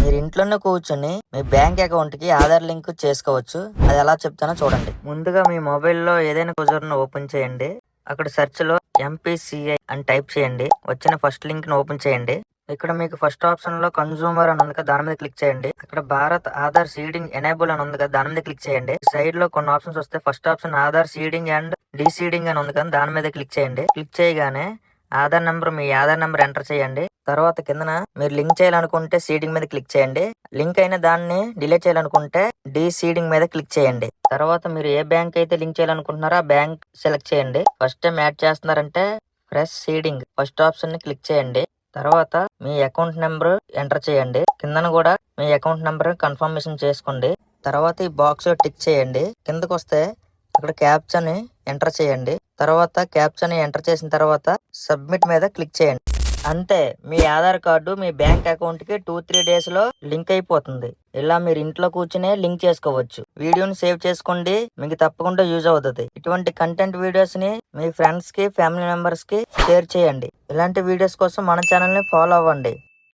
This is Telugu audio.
మీరు ఇంట్లోనే కూర్చొని మీ బ్యాంక్ అకౌంట్ కి ఆధార్ లింక్ చేసుకోవచ్చు. అది ఎలా చెప్తానో చూడండి. ముందుగా మీ మొబైల్లో ఏదైనా బ్రౌజర్ ను ఓపెన్ చేయండి. అక్కడ సెర్చ్ లో MPCI అని టైప్ చేయండి. వచ్చిన ఫస్ట్ లింక్ ను ఓపెన్ చేయండి. ఇక్కడ మీకు ఫస్ట్ ఆప్షన్ లో కన్జ్యూమర్ అని ఉంది కదా, దాని మీద క్లిక్ చేయండి. అక్కడ భారత్ ఆధార్ సీడింగ్ ఎనేబుల్ అని ఉంది కదా, దాని మీద క్లిక్ చేయండి. సైడ్ లో కొన్ని ఆప్షన్స్ వస్తాయి. First option Aadhaar seeding and deseeding అని ఉంది కదా, దాని మీద క్లిక్ చేయండి. క్లిక్ చేయగానే మీ ఆధార్ నెంబర్ ఎంటర్ చేయండి. తర్వాత కిందన మీరు లింక్ చేయాలనుకుంటే సీడింగ్ మీద క్లిక్ చేయండి. లింక్ అయిన దాన్ని డిలీట్ చేయాలనుకుంటే సీడింగ్ మీద క్లిక్ చేయండి. తర్వాత మీరు ఏ బ్యాంక్ అయితే లింక్ చేయాలనుకుంటున్నారో ఆ బ్యాంక్ సెలెక్ట్ చేయండి. ఫస్ట్ టైం యాడ్ చేస్తున్నారంటే ఫ్రెష్ సీడింగ్ ఫస్ట్ ఆప్షన్ ని క్లిక్ చేయండి. తర్వాత మీ అకౌంట్ నెంబర్ ఎంటర్ చేయండి. కిందన కూడా మీ అకౌంట్ నెంబర్ కన్ఫర్మేషన్ చేసుకోండి. తర్వాత ఈ బాక్స్ లో టిక్ చేయండి. కిందకు వస్తే అక్కడ క్యాప్చాని ఎంటర్ చేయండి. తర్వాత క్యాప్చాని ఎంటర్ చేసిన తర్వాత సబ్మిట్ మీద క్లిక్ చేయండి. అంతే, మీ ఆధార్ కార్డు మీ బ్యాంక్ అకౌంట్ కి 2-3 డేస్ లో లింక్ అయిపోతుంది. ఇలా మీరు ఇంట్లో కూర్చునే లింక్ చేసుకోవచ్చు. వీడియోని సేవ్ చేసుకోండి, మీకు తప్పకుండా యూజ్ అవుతుంది. ఇటువంటి కంటెంట్ వీడియోస్ ని మీ ఫ్రెండ్స్ కి, ఫ్యామిలీ మెంబర్స్ కి షేర్ చేయండి. ఇలాంటి వీడియోస్ కోసం మన ఛానల్ ని ఫాలో అవ్వండి.